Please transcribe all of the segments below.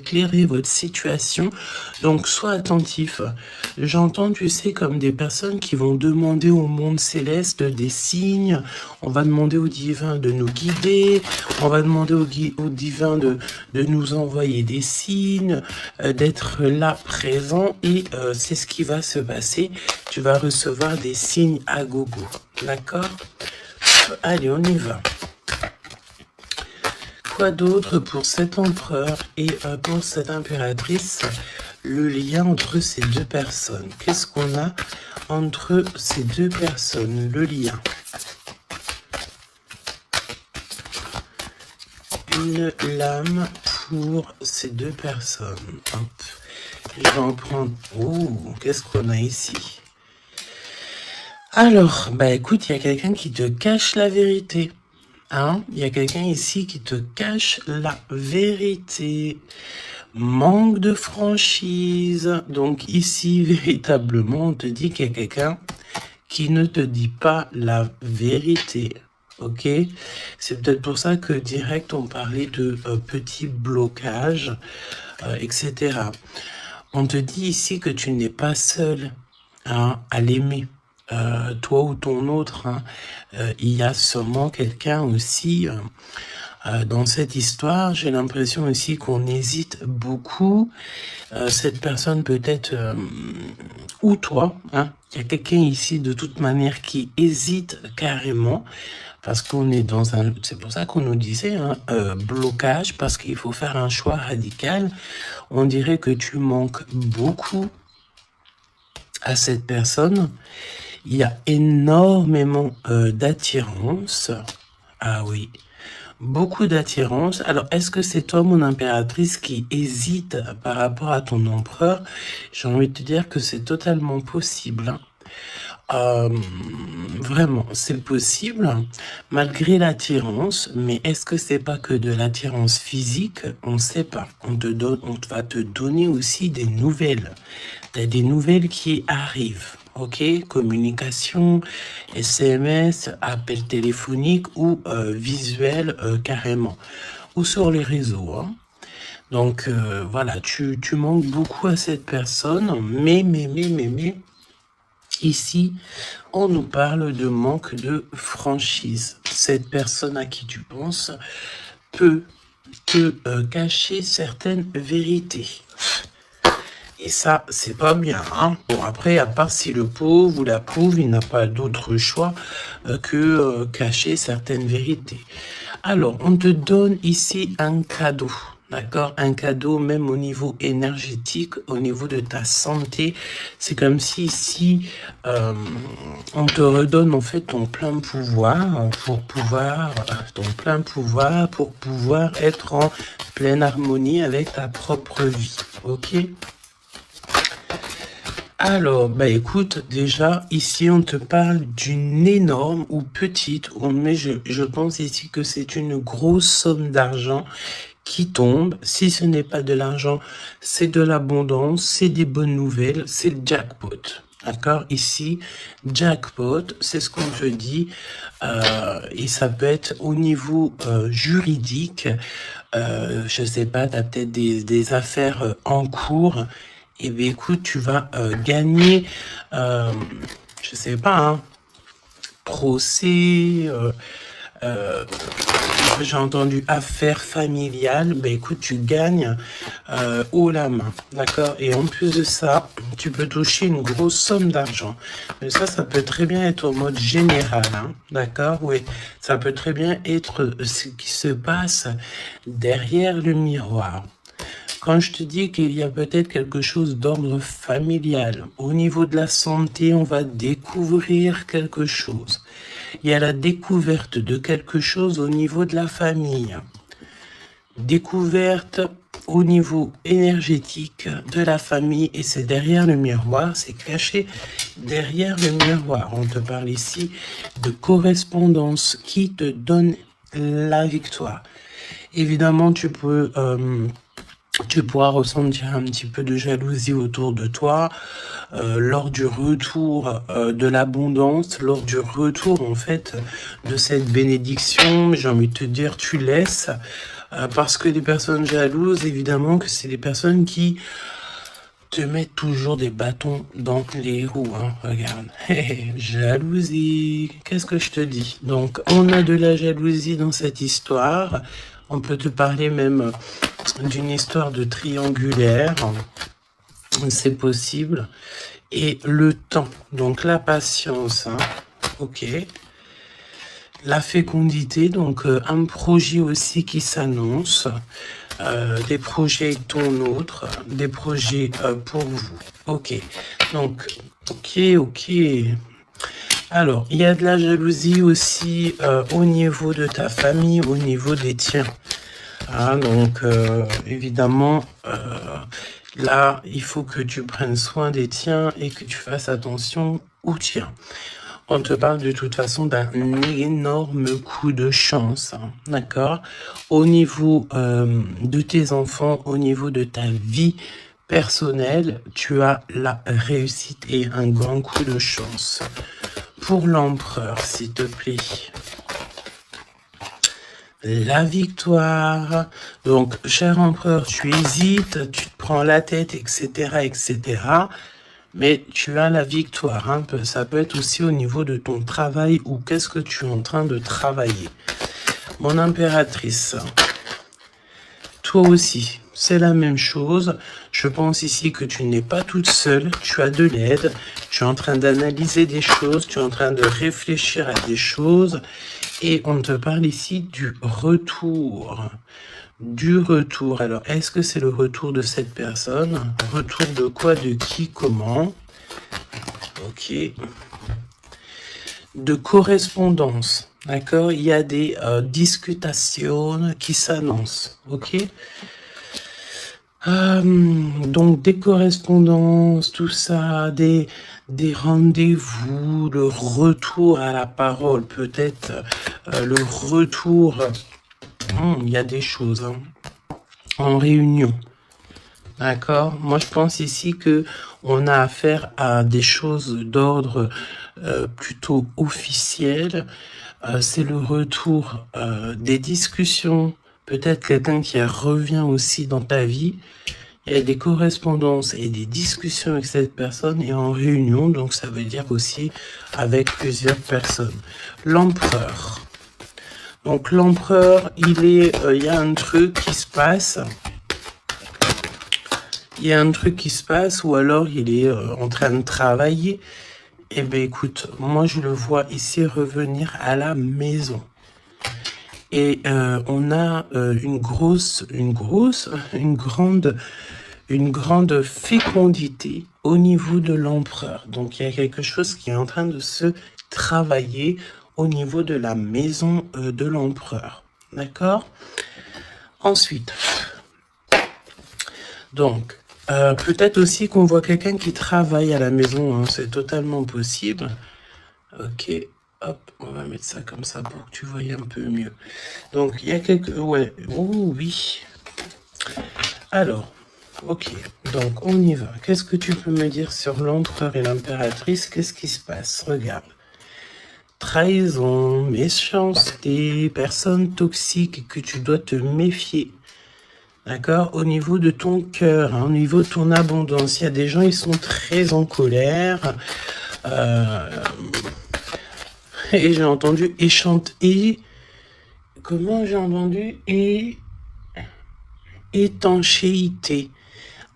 éclairer votre situation. Donc, sois attentif. J'entends, tu sais, comme des personnes qui vont demander au monde céleste des signes. On va demander au divin de nous guider. On va demander au divin de nous envoyer des signes, d'être là, présent. Et c'est ce qui va se passer. Tu vas recevoir des signes à gogo. D'accord? Allez, on y va. Quoi d'autre pour cet empereur et pour cette impératrice? Le lien entre ces deux personnes. Qu'est-ce qu'on a entre ces deux personnes? Le lien. Une lame pour ces deux personnes. Hop. Je vais en prendre... Oh, qu'est-ce qu'on a ici? Alors, bah écoute, il y a quelqu'un qui te cache la vérité. Hein? Il y a quelqu'un ici qui te cache la vérité. Manque de franchise. Donc ici, véritablement, on te dit qu'il y a quelqu'un qui ne te dit pas la vérité. Ok? C'est peut-être pour ça que direct, on parlait de petits blocages, etc. On te dit ici que tu n'es pas seul, hein, à l'aimer. Toi ou ton autre, hein, il y a sûrement quelqu'un aussi dans cette histoire. J'ai l'impression aussi qu'on hésite beaucoup. Cette personne peut-être, ou toi, hein, il y a quelqu'un ici de toute manière qui hésite carrément. Parce qu'on est dans un... C'est pour ça qu'on nous disait, hein, blocage, parce qu'il faut faire un choix radical. On dirait que tu manques beaucoup à cette personne. Il y a énormément d'attirance. Ah oui, beaucoup d'attirance. Alors, est-ce que c'est toi, mon impératrice, qui hésite par rapport à ton empereur? J'ai envie de te dire que c'est totalement possible. Hein. Vraiment, c'est possible, malgré l'attirance. Mais est-ce que c'est pas que de l'attirance physique? On ne sait pas. On va te donner aussi des nouvelles. T'as des nouvelles qui arrivent. Ok, communication, SMS, appel téléphonique ou visuel carrément. Ou sur les réseaux. Hein. Donc voilà, tu manques beaucoup à cette personne, mais, ici, on nous parle de manque de franchise. Cette personne à qui tu penses peut te cacher certaines vérités. Et ça, c'est pas bien. Hein. Bon, après, à part si le pauvre ou la pauvre, il n'a pas d'autre choix que cacher certaines vérités. Alors, on te donne ici un cadeau. D'accord? Un cadeau même au niveau énergétique, au niveau de ta santé. C'est comme si ici, on te redonne en fait ton plein pouvoir pour pouvoir être en pleine harmonie avec ta propre vie. Ok? Alors, bah écoute, déjà, ici, on te parle d'une énorme ou petite, mais je pense ici que c'est une grosse somme d'argent qui tombe. Si ce n'est pas de l'argent, c'est de l'abondance, c'est des bonnes nouvelles, c'est le jackpot. D'accord? Ici, jackpot, c'est ce qu'on te dit, et ça peut être au niveau juridique, je sais pas, tu as peut-être des affaires en cours. Eh bien, écoute, tu vas gagner, je sais pas, hein, procès, j'ai entendu affaires familiales. Ben écoute, tu gagnes haut la main, d'accord? Et en plus de ça, tu peux toucher une grosse somme d'argent. Mais ça peut très bien être au mode général, hein, d'accord? Oui, ça peut très bien être ce qui se passe derrière le miroir. Quand je te dis qu'il y a peut-être quelque chose d'ordre familial, au niveau de la santé, on va découvrir quelque chose. Il y a la découverte de quelque chose au niveau de la famille. Découverte au niveau énergétique de la famille, et c'est derrière le miroir, c'est caché derrière le miroir. On te parle ici de correspondance qui te donne la victoire. Évidemment, tu pourras ressentir un petit peu de jalousie autour de toi lors du retour de l'abondance, lors du retour en fait de cette bénédiction. J'ai envie de te dire, tu laisses Parce que les personnes jalouses, évidemment que c'est des personnes qui te mettent toujours des bâtons dans les roues. Hein. Regarde, jalousie, qu'est-ce que je te dis? Donc, on a de la jalousie dans cette histoire. On peut te parler même d'une histoire de triangulaire. C'est possible. Et le temps, donc la patience, hein. Ok. La fécondité, donc un projet aussi qui s'annonce, des projets ton autre, des projets pour vous. Ok, donc, ok. Alors, il y a de la jalousie aussi au niveau de ta famille, au niveau des tiens. Ah, donc, évidemment, là, il faut que tu prennes soin des tiens et que tu fasses attention aux tiens. On te parle de toute façon d'un énorme coup de chance, hein, d'accord? Au niveau de tes enfants, au niveau de ta vie personnelle, tu as la réussite et un grand coup de chance. Pour l'empereur, s'il te plaît. La victoire. Donc, cher empereur, tu hésites, tu te prends la tête, etc., etc., mais tu as la victoire. Hein. Ça peut être aussi au niveau de ton travail ou qu'est-ce que tu es en train de travailler. Mon impératrice, toi aussi, c'est la même chose. Je pense ici que tu n'es pas toute seule, tu as de l'aide, tu es en train d'analyser des choses, tu es en train de réfléchir à des choses et on te parle ici du retour. Du retour. Alors, est-ce que c'est le retour de cette personne? Retour de quoi? De qui? Comment? Ok. De correspondance. D'accord? Il y a des discutations qui s'annoncent. Ok? Donc, des correspondances, tout ça, des rendez-vous, le retour à la parole, peut-être le retour... il y a des choses hein, en réunion. D'accord? Moi, je pense ici que on a affaire à des choses d'ordre plutôt officiel. C'est le retour des discussions. Peut-être quelqu'un qui revient aussi dans ta vie. Il y a des correspondances et des discussions avec cette personne et en réunion. Donc, ça veut dire aussi avec plusieurs personnes. L'empereur. Donc, l'empereur, il y a un truc qui se passe. Il y a un truc qui se passe ou alors il est en train de travailler. Eh bien, écoute, moi, je le vois ici revenir à la maison. Et on a une grande fécondité au niveau de l'empereur. Donc, il y a quelque chose qui est en train de se travailler au niveau de la maison de l'empereur. D'accord? Ensuite, donc, peut-être aussi qu'on voit quelqu'un qui travaille à la maison. Hein, c'est totalement possible. Ok, hop, on va mettre ça comme ça pour que tu voyes un peu mieux. Donc, il y a quelques... Ouais, oh oui. Alors, ok, donc on y va. Qu'est-ce que tu peux me dire sur l'empereur et l'impératrice? Qu'est-ce qui se passe? Regarde. Trahison, méchanceté, personne toxique que tu dois te méfier. D'accord? Au niveau de ton cœur, hein, au niveau de ton abondance, il y a des gens, ils sont très en colère. Et j'ai entendu et comment j'ai entendu étanchéité.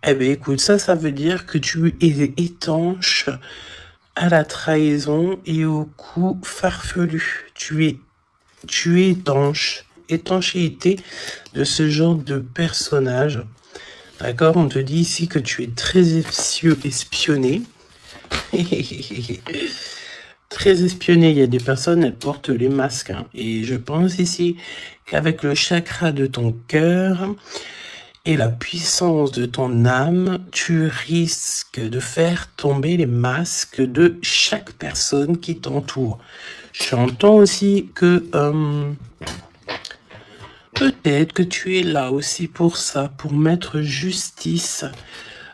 Eh bien, écoute, ça veut dire que tu es étanche à la trahison et au coup farfelu. Tu es étanche. Étanchéité de ce genre de personnage. D'accord? On te dit ici que tu es très espionné. Très espionné. Il y a des personnes, elles portent les masques. Hein. Et je pense ici qu'avec le chakra de ton cœur et la puissance de ton âme, tu risques de faire tomber les masques de chaque personne qui t'entoure. J'entends aussi que peut-être que tu es là aussi pour ça, pour mettre justice.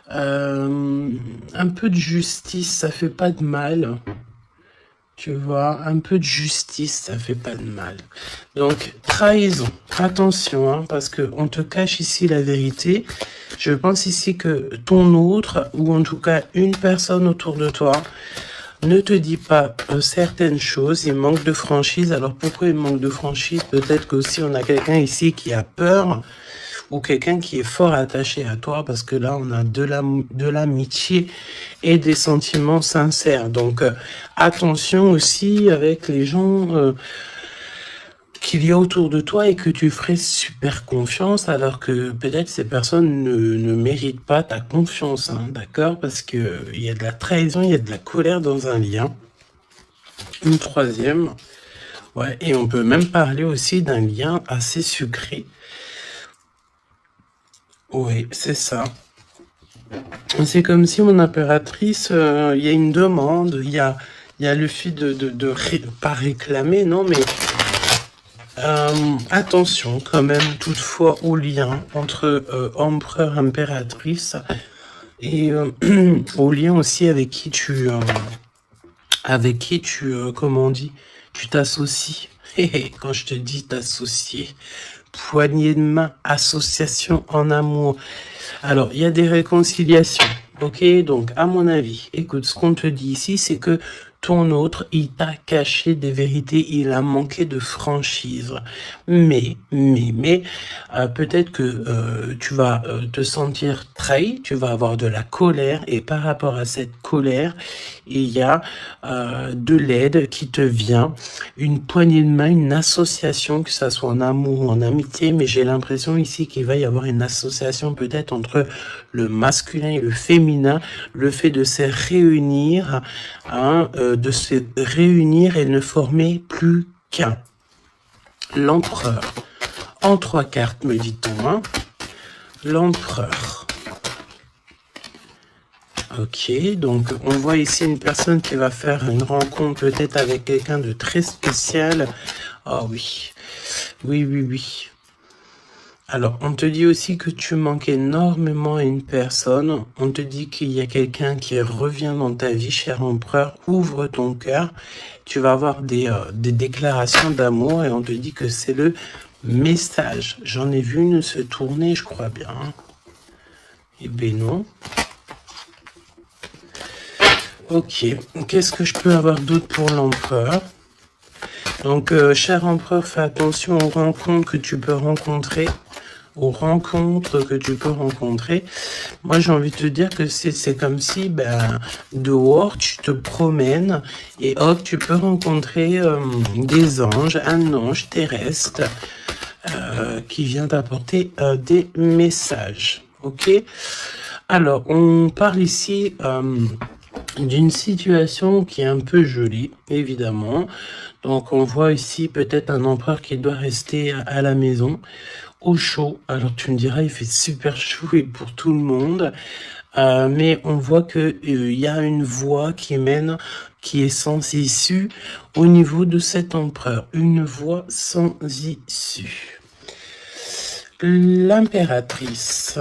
Un peu de justice, ça fait pas de mal. Tu vois, un peu de justice, ça fait pas de mal. Donc, trahison. Attention, hein, parce que on te cache ici la vérité. Je pense ici que ton autre, ou en tout cas une personne autour de toi, ne te dit pas certaines choses. Il manque de franchise. Alors, pourquoi il manque de franchise? Peut-être qu'aussi on a quelqu'un ici qui a peur, ou quelqu'un qui est fort attaché à toi, parce que là, on a de l'amitié et des sentiments sincères. Donc, attention aussi avec les gens qu'il y a autour de toi et que tu ferais super confiance, alors que peut-être ces personnes ne méritent pas ta confiance, hein, d'accord? Parce que il y a de la trahison, il y a de la colère dans un lien. Une troisième, ouais, et on peut même parler aussi d'un lien assez sucré. Oui, c'est ça. C'est comme si mon impératrice, il y a une demande, il y a le fait pas réclamer, non, mais attention quand même toutefois au lien entre empereur, impératrice, et au lien aussi avec qui tu, comment on dit, tu t'associes. Quand je te dis t'associer, poignée de main, association en amour. Alors, il y a des réconciliations, ok? Donc, à mon avis, écoute, ce qu'on te dit ici, c'est que ton autre, il t'a caché des vérités, il a manqué de franchise. Mais, peut-être que tu vas te sentir trahi, tu vas avoir de la colère, et par rapport à cette colère, il y a de l'aide qui te vient, une poignée de main, une association, que ça soit en amour ou en amitié, mais j'ai l'impression ici qu'il va y avoir une association peut-être entre le masculin et le féminin, le fait de se réunir, hein, et ne former plus qu'un. L'empereur. En 3 cartes, me dit-on, hein. L'empereur. Ok, donc on voit ici une personne qui va faire une rencontre peut-être avec quelqu'un de très spécial. Oh oui, oui. Alors, on te dit aussi que tu manques énormément à une personne. On te dit qu'il y a quelqu'un qui revient dans ta vie, cher empereur. Ouvre ton cœur. Tu vas avoir des déclarations d'amour et on te dit que c'est le message. J'en ai vu une se tourner, je crois bien. Eh ben non. Ok, qu'est-ce que je peux avoir d'autre pour l'empereur? Donc, cher empereur, fais attention aux rencontres que tu peux rencontrer. Moi, j'ai envie de te dire que c'est comme si, dehors, tu te promènes et hop, tu peux rencontrer des anges, un ange terrestre qui vient t'apporter des messages. Ok? Alors, on parle ici d'une situation qui est un peu jolie, évidemment. Donc, on voit ici peut-être un empereur qui doit rester à la maison, au chaud. Alors, tu me diras, il fait super chaud et pour tout le monde. Mais on voit que il y a une voie qui mène, qui est sans issue au niveau de cet empereur. Une voie sans issue. L'impératrice.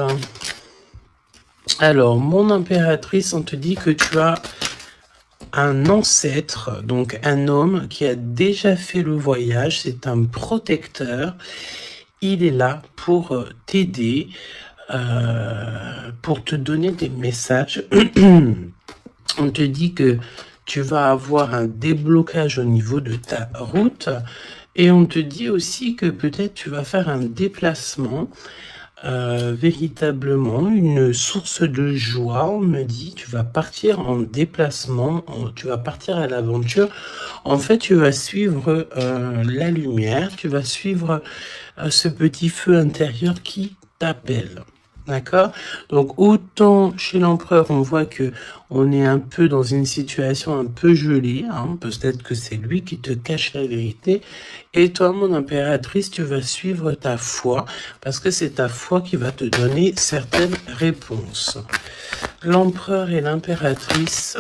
Alors, mon impératrice, on te dit que tu as un ancêtre, donc un homme qui a déjà fait le voyage, c'est un protecteur. Il est là pour t'aider, pour te donner des messages. On te dit que tu vas avoir un déblocage au niveau de ta route et on te dit aussi que peut-être tu vas faire un déplacement, véritablement une source de joie. On me dit tu vas partir en déplacement, tu vas partir à l'aventure. En fait, tu vas suivre la lumière, tu vas suivre ce petit feu intérieur qui t'appelle. D'accord? Donc, autant chez l'empereur, on voit que on est un peu dans une situation un peu gelée, hein, peut-être que c'est lui qui te cache la vérité. Et toi, mon impératrice, tu vas suivre ta foi, parce que c'est ta foi qui va te donner certaines réponses. L'empereur et l'impératrice,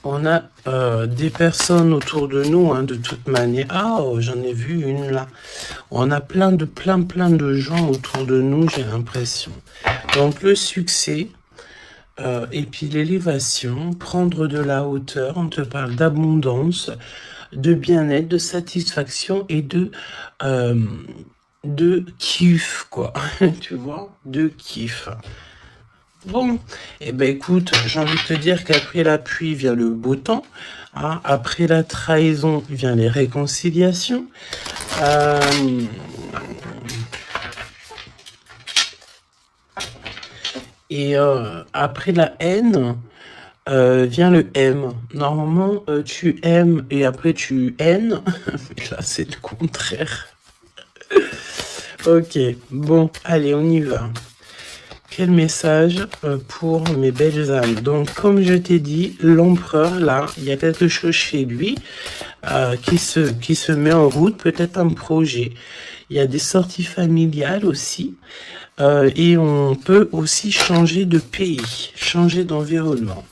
on a des personnes autour de nous, hein, de toute manière. Ah, oh, j'en ai vu une là. On a plein de gens autour de nous, j'ai l'impression. Donc le succès, Et puis l'élévation, prendre de la hauteur, on te parle d'abondance, de bien-être, de satisfaction et de kiff, quoi. Tu vois, de kiff. Bon, eh ben écoute, j'ai envie de te dire qu'après la pluie vient le beau temps. Hein, après la trahison vient les réconciliations. Et après la haine vient le M. Normalement, tu aimes et après tu haines. Mais là, c'est le contraire. Ok, bon, allez, on y va. Quel message pour mes belles âmes. Donc, comme je t'ai dit, l'empereur, là, il y a quelque chose chez lui qui se met en route, peut-être un projet. Il y a des sorties familiales aussi. Et on peut aussi changer de pays, changer d'environnement.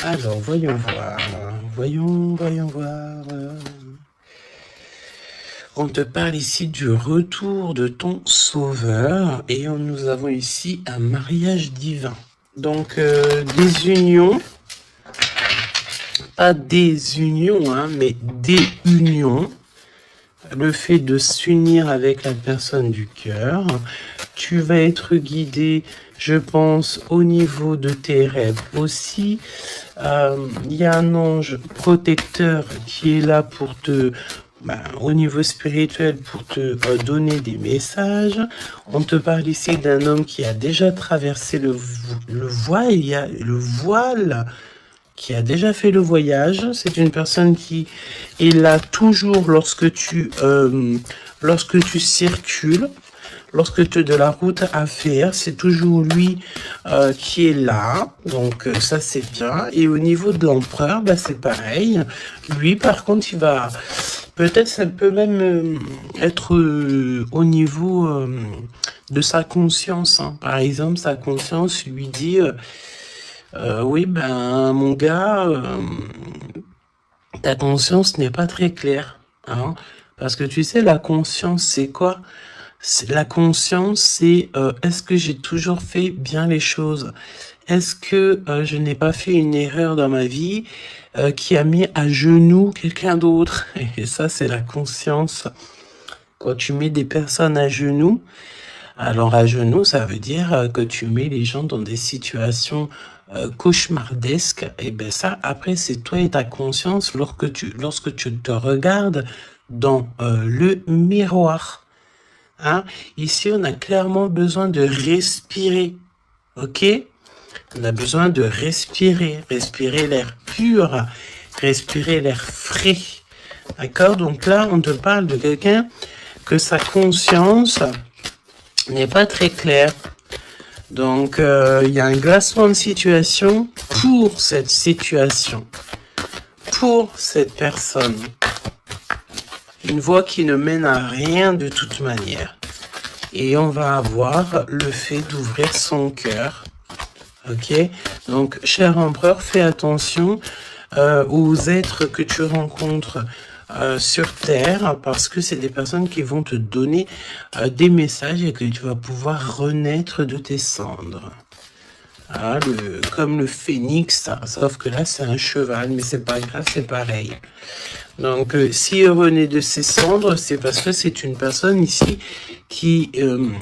Alors, voyons voir. Voyons voir. On te parle ici du retour de ton sauveur et nous avons ici un mariage divin. Donc, des unions, pas des unions, hein, mais des unions. Le fait de s'unir avec la personne du cœur. Tu vas être guidé, je pense, au niveau de tes rêves aussi. Il y a un ange protecteur qui est là pour te... au niveau spirituel, pour te donner des messages. On te parle ici d'un homme qui a déjà traversé le voile. Il y a le voile qui a déjà fait le voyage. C'est une personne qui est là toujours lorsque tu circules, lorsque tu as de la route à faire. C'est toujours lui qui est là. Donc ça, c'est bien. Et au niveau de l'empereur, c'est pareil. Lui, par contre, il va... Peut-être ça peut même être au niveau de sa conscience. Hein. Par exemple, sa conscience lui dit... oui, mon gars, ta conscience n'est pas très claire. Hein, parce que tu sais, la conscience, c'est quoi? La conscience, c'est est-ce que j'ai toujours fait bien les choses? Est-ce que je n'ai pas fait une erreur dans ma vie qui a mis à genoux quelqu'un d'autre? Et ça, c'est la conscience. Quand tu mets des personnes à genoux, alors à genoux, ça veut dire que tu mets les gens dans des situations cauchemardesques. Et ben ça, après, c'est toi et ta conscience lorsque tu te regardes dans le miroir. Hein? Ici, on a clairement besoin de respirer. Ok? On a besoin de respirer l'air pur, respirer l'air frais. D'accord? Donc là, on te parle de quelqu'un que sa conscience n'est pas très claire. Donc, il y a un glacement de situation pour cette situation, pour cette personne. Une voie qui ne mène à rien de toute manière. Et on va avoir le fait d'ouvrir son cœur. Ok? Donc, cher empereur, fais attention aux êtres que tu rencontres sur Terre, parce que c'est des personnes qui vont te donner des messages et que tu vas pouvoir renaître de tes cendres. Ah, comme le phénix, sauf que là c'est un cheval, mais c'est pas grave, c'est pareil. Donc s'il renaît de ses cendres, c'est parce que c'est une personne ici qui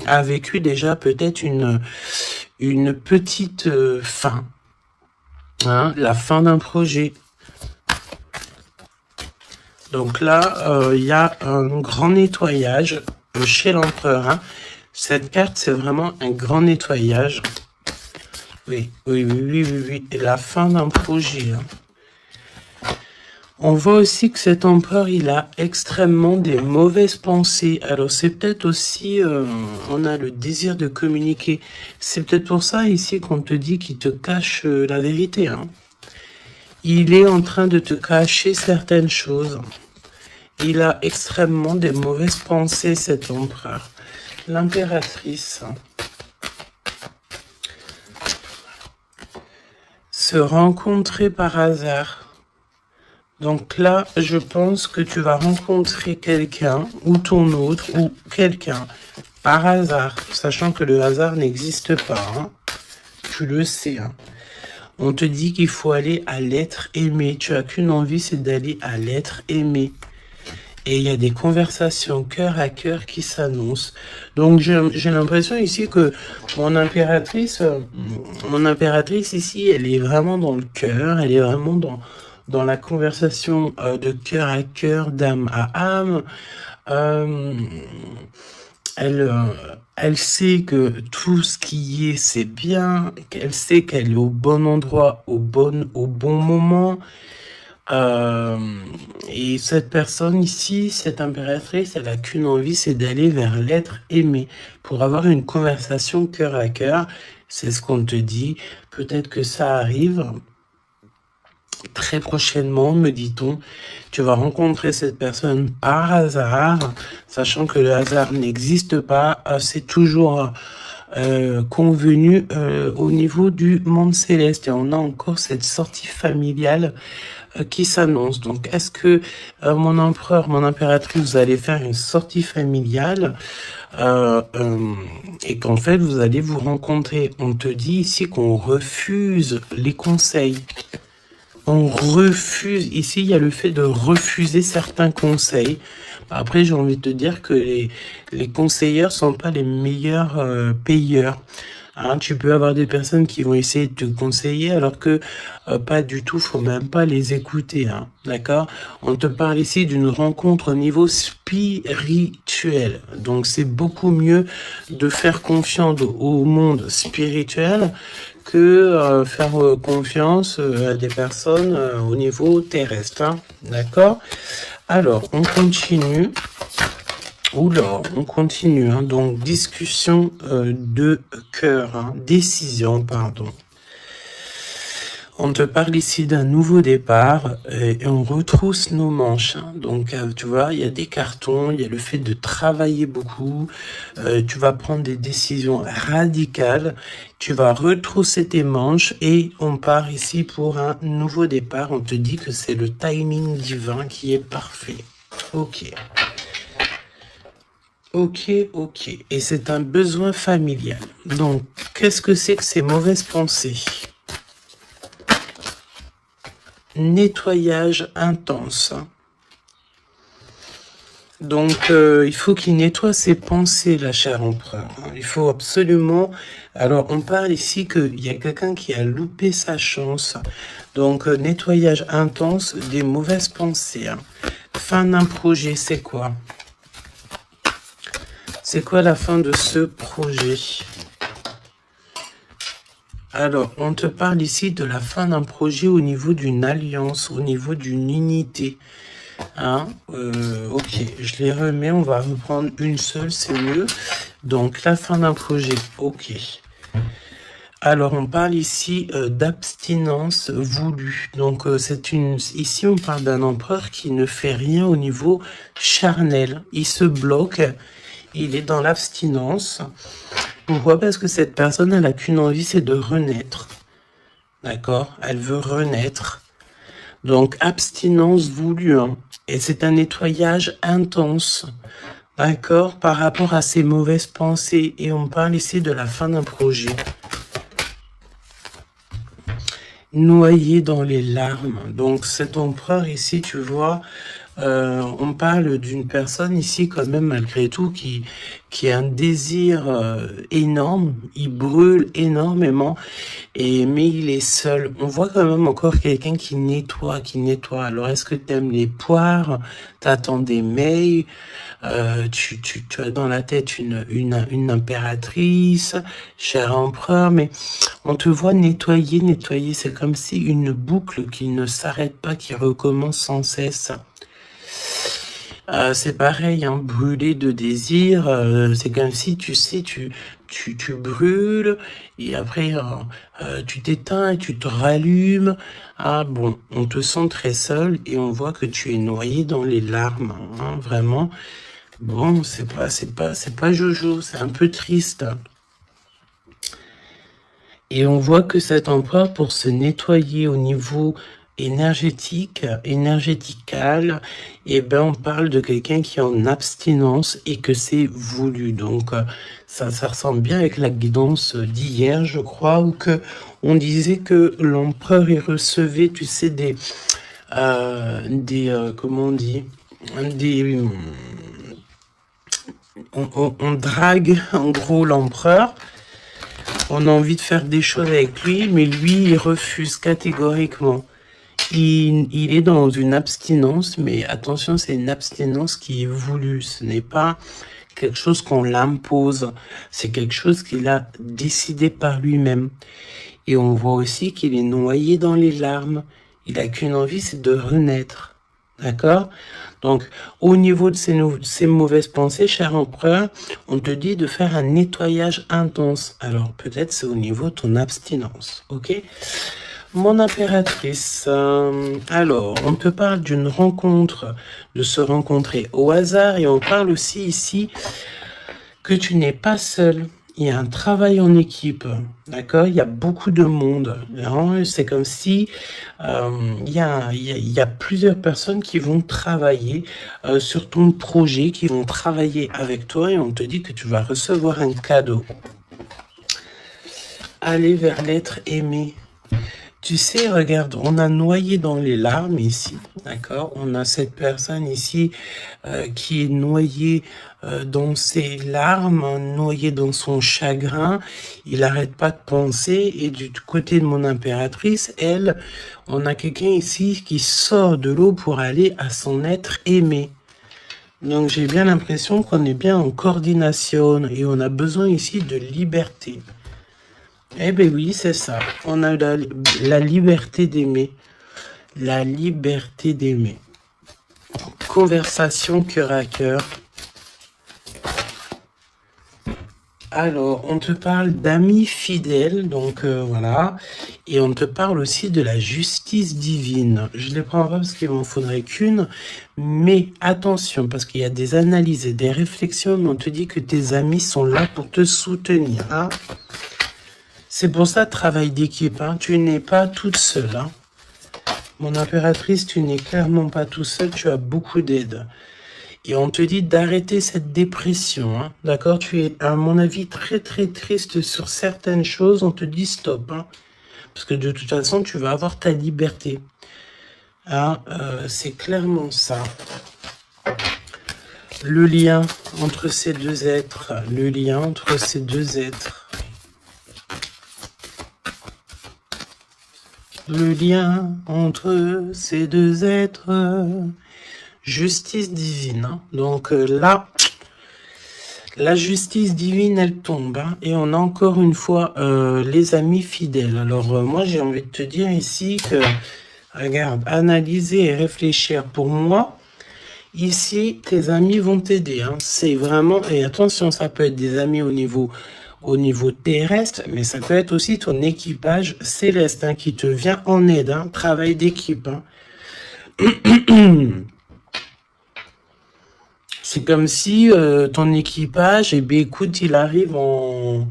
a vécu déjà peut-être une petite fin, hein, la fin d'un projet. Donc là, il y a un grand nettoyage chez l'empereur. Hein. Cette carte, c'est vraiment un grand nettoyage. Oui. Et la fin d'un projet. Hein. On voit aussi que cet empereur, il a extrêmement des mauvaises pensées. Alors c'est peut-être aussi, on a le désir de communiquer. C'est peut-être pour ça ici qu'on te dit qu'il te cache la vérité. Hein. Il est en train de te cacher certaines choses. Il a extrêmement des mauvaises pensées, cet empereur. L'impératrice. Se rencontrer par hasard. Donc là, je pense que tu vas rencontrer quelqu'un, ou ton autre, ou quelqu'un, par hasard, sachant que le hasard n'existe pas. Hein. tu le sais. Hein. On te dit qu'il faut aller à l'être aimé. Tu as qu'une envie, c'est d'aller à l'être aimé. Et il y a des conversations cœur à cœur qui s'annoncent. Donc j'ai l'impression ici que mon impératrice ici, elle est vraiment dans le cœur, elle est vraiment dans la conversation de cœur à cœur, d'âme à âme. Elle sait que tout ce qui est, c'est bien, qu'elle sait qu'elle est au bon endroit, au bon moment. Et cette personne ici, cette impératrice, elle a qu'une envie, c'est d'aller vers l'être aimé pour avoir une conversation cœur à cœur. C'est ce qu'on te dit. Peut-être que ça arrive très prochainement, me dit-on. Tu vas rencontrer cette personne par hasard, sachant que le hasard n'existe pas. C'est toujours convenu au niveau du monde céleste. Et on a encore cette sortie familiale qui s'annonce. Donc, est-ce que mon empereur, mon impératrice, vous allez faire une sortie familiale et qu'en fait, vous allez vous rencontrer. On te dit ici qu'on refuse les conseils. On refuse. Ici, il y a le fait de refuser certains conseils. Après, j'ai envie de te dire que les conseilleurs sont pas les meilleurs payeurs. Hein, tu peux avoir des personnes qui vont essayer de te conseiller alors que pas du tout, faut même pas les écouter. Hein, d'accord? On te parle ici d'une rencontre au niveau spirituel. Donc c'est beaucoup mieux de faire confiance au monde spirituel que faire confiance à des personnes au niveau terrestre. Hein, d'accord? Alors, on continue. Oula, on continue, hein. Donc discussion de cœur, hein. Décision, pardon. On te parle ici d'un nouveau départ et on retrousse nos manches. Hein. Donc tu vois, il y a des cartons, il y a le fait de travailler beaucoup, tu vas prendre des décisions radicales, tu vas retrousser tes manches et on part ici pour un nouveau départ. On te dit que c'est le timing divin qui est parfait. Ok. Ok. Et c'est un besoin familial. Donc, qu'est-ce que c'est que ces mauvaises pensées? Nettoyage intense. Donc, il faut qu'il nettoie ses pensées, la chère empereur. Il faut absolument... Alors, on parle ici qu'il y a quelqu'un qui a loupé sa chance. Donc, nettoyage intense des mauvaises pensées. Hein. Fin d'un projet, c'est quoi? C'est quoi la fin de ce projet? Alors, on te parle ici de la fin d'un projet au niveau d'une alliance, au niveau d'une unité. Hein, ok, je les remets, on va reprendre une seule, c'est mieux. Donc, la fin d'un projet, ok. Alors, on parle ici d'abstinence voulue. Donc, ici, on parle d'un empereur qui ne fait rien au niveau charnel. Il se bloque. Il est dans l'abstinence. Pourquoi? Parce que cette personne, elle n'a qu'une envie, c'est de renaître. D'accord? Elle veut renaître. Donc, abstinence voulue. Hein. Et c'est un nettoyage intense. D'accord? Par rapport à ses mauvaises pensées. Et on parle ici de la fin d'un projet. Noyé dans les larmes. Donc, cet empereur ici, tu vois... on parle d'une personne ici quand même malgré tout qui a un désir énorme, il brûle énormément, mais il est seul. On voit quand même encore quelqu'un qui nettoie. Alors est-ce que tu aimes les poires? T'attends des mails? Tu as dans la tête une impératrice, cher empereur, mais on te voit nettoyer. C'est comme si une boucle qui ne s'arrête pas, qui recommence sans cesse. C'est pareil, hein, brûler de désir, c'est comme si, tu sais, tu brûles, et après, tu t'éteins et tu te rallumes. Ah bon, on te sent très seul, et on voit que tu es noyé dans les larmes, hein, vraiment. Bon, c'est pas Jojo, c'est un peu triste. Et on voit que cet empereur, pour se nettoyer au niveau énergétique, énergétical, et ben on parle de quelqu'un qui est en abstinence et que c'est voulu. Donc ça ressemble bien avec la guidance d'hier, je crois, où que on disait que l'empereur il recevait, tu sais, des comment on dit, des on drague en gros l'empereur. On a envie de faire des choses avec lui, mais lui il refuse catégoriquement. Il est dans une abstinence, mais attention, c'est une abstinence qui est voulue. Ce n'est pas quelque chose qu'on l'impose. C'est quelque chose qu'il a décidé par lui-même. Et on voit aussi qu'il est noyé dans les larmes. Il n'a qu'une envie, c'est de renaître. D'accord? Donc, au niveau de ces mauvaises pensées, cher empereur, on te dit de faire un nettoyage intense. Alors, peut-être c'est au niveau de ton abstinence. Ok? Mon impératrice, alors, on te parle d'une rencontre, de se rencontrer au hasard, et on parle aussi ici que tu n'es pas seul. Il y a un travail en équipe, d'accord? Il y a beaucoup de monde. C'est comme si il y a plusieurs personnes qui vont travailler sur ton projet, qui vont travailler avec toi, et on te dit que tu vas recevoir un cadeau. Aller vers l'être aimé. Tu sais, regarde, on a noyé dans les larmes ici, d'accord? On a cette personne ici qui est noyée dans ses larmes, noyée dans son chagrin. Il n'arrête pas de penser. Et du côté de mon impératrice, elle, on a quelqu'un ici qui sort de l'eau pour aller à son être aimé. Donc j'ai bien l'impression qu'on est bien en coordination et on a besoin ici de liberté. Eh ben oui, c'est ça. On a la liberté d'aimer. La liberté d'aimer. Conversation cœur à cœur. Alors, on te parle d'amis fidèles, donc voilà. Et on te parle aussi de la justice divine. Je ne les prends pas parce qu'il m'en faudrait qu'une. Mais attention, parce qu'il y a des analyses et des réflexions, mais on te dit que tes amis sont là pour te soutenir. Hein. C'est pour ça, travail d'équipe, hein. Tu n'es pas toute seule. Hein. Mon impératrice, tu n'es clairement pas tout seul, tu as beaucoup d'aide. Et on te dit d'arrêter cette dépression, hein. D'accord? Tu es, à mon avis, très très triste sur certaines choses, on te dit stop. Hein. Parce que de toute façon, tu vas avoir ta liberté. Hein, c'est clairement ça. Le lien entre ces deux êtres, le lien entre ces deux êtres. Le lien entre ces deux êtres, justice divine. Hein. Donc là, la justice divine, elle tombe. Hein, et on a encore une fois les amis fidèles. Alors moi, j'ai envie de te dire ici que, regarde, analyser et réfléchir. Pour moi, ici, tes amis vont t'aider. Hein. C'est vraiment, et attention, ça peut être des amis au niveau terrestre, mais ça peut être aussi ton équipage céleste hein, qui te vient en aide, hein, travail d'équipe. Hein. C'est comme si ton équipage, eh bien, écoute, il arrive en,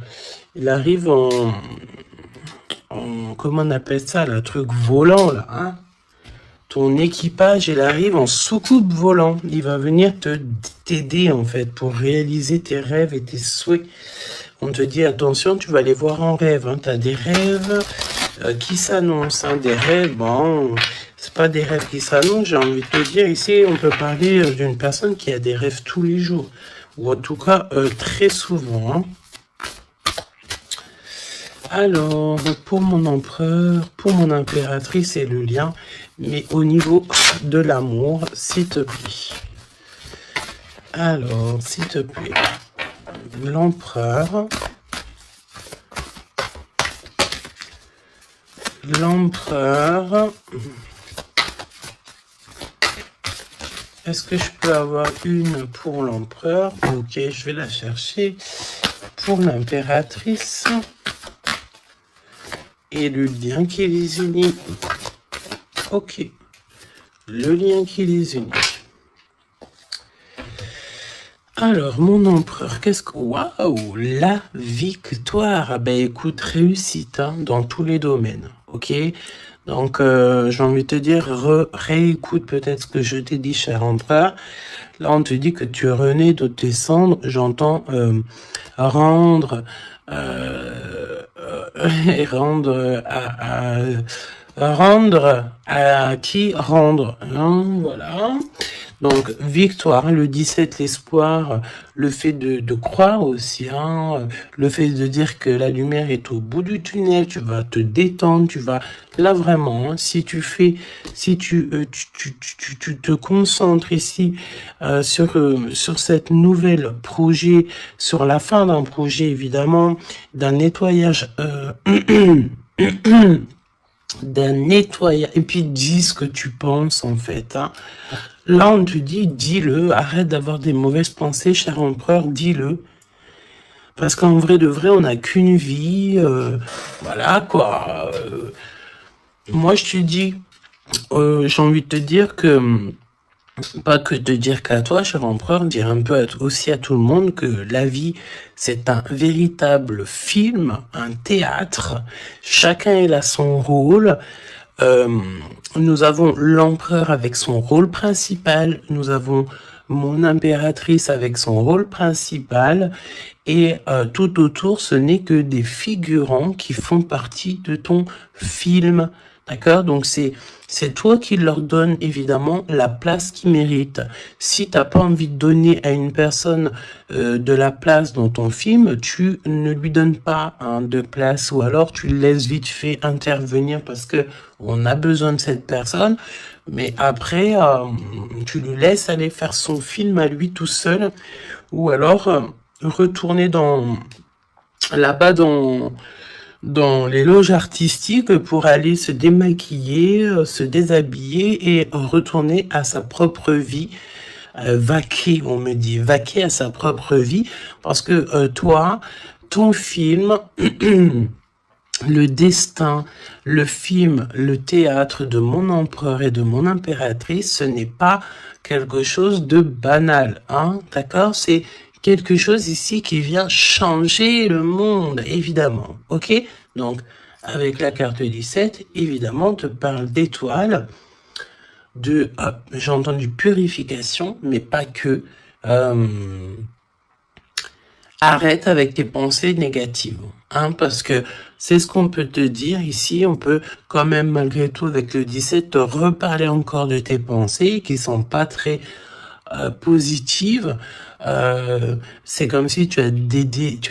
comment on appelle ça, le truc volant là. Hein. Ton équipage, il arrive en soucoupe volant. Il va venir t'aider en fait pour réaliser tes rêves et tes souhaits. On te dit, attention, tu vas les voir en rêve. Hein. Tu as des rêves qui s'annoncent. Hein. Des rêves, bon, c'est pas des rêves qui s'annoncent. J'ai envie de te dire, ici, on peut parler d'une personne qui a des rêves tous les jours. Ou en tout cas, très souvent. Hein. Alors, pour mon empereur, pour mon impératrice et le lien, mais au niveau de l'amour, s'il te plaît. Alors, s'il te plaît. L'empereur. L'empereur. Est-ce que je peux avoir une pour l'empereur? Ok, je vais la chercher. Pour l'impératrice. Et le lien qui les unit. Ok. Le lien qui les unit. Alors, mon empereur, qu'est-ce que... Waouh, la victoire. Ah ben écoute, réussite hein, dans tous les domaines. ok? Donc, j'ai envie de te dire, réécoute peut-être ce que je t'ai dit, cher empereur. Là, on te dit que tu renais de tes cendres, j'entends rendre, et rendre rendre à qui rendre, hein, voilà. Donc, victoire, le 17, l'espoir, le fait de croire aussi, hein, le fait de dire que la lumière est au bout du tunnel, tu vas te détendre, tu vas, là vraiment, hein, si tu te concentres ici sur cette nouvelle projet, sur la fin d'un projet, évidemment, d'un nettoyage, d'un nettoyage, et puis dis ce que tu penses, en fait, hein. Là, on te dit, dis-le, arrête d'avoir des mauvaises pensées, cher empereur, dis-le. Parce qu'en vrai de vrai, on n'a qu'une vie, voilà, quoi. Moi, je te dis, j'ai envie de te dire que, pas que de dire qu'à toi, cher empereur, dire un peu aussi à tout le monde que la vie, c'est un véritable film, un théâtre. Chacun il a son rôle. Nous avons l'empereur avec son rôle principal, nous avons mon impératrice avec son rôle principal, et tout autour, ce n'est que des figurants qui font partie de ton film, d'accord? Donc c'est toi qui leur donne évidemment la place qu'ils méritent. Si t'as pas envie de donner à une personne de la place dans ton film, tu ne lui donnes pas de place, ou alors tu le laisses vite fait intervenir parce que on a besoin de cette personne, mais après tu le laisses aller faire son film à lui tout seul, ou alors retourner là-bas dans les loges artistiques pour aller se démaquiller, se déshabiller et retourner à sa propre vie, vaquer, on me dit, vaquer à sa propre vie, parce que toi, ton film, le destin, le film, le théâtre de mon empereur et de mon impératrice, ce n'est pas quelque chose de banal, hein, d'accord? C'est quelque chose ici qui vient changer le monde, évidemment, ok? Donc, avec la carte 17, évidemment, on te parle d'étoiles, j'ai entendu purification, mais pas que. Arrête avec tes pensées négatives, hein, parce que c'est ce qu'on peut te dire ici. On peut quand même, malgré tout, avec le 17, te reparler encore de tes pensées qui sont pas très positives. C'est comme si tu as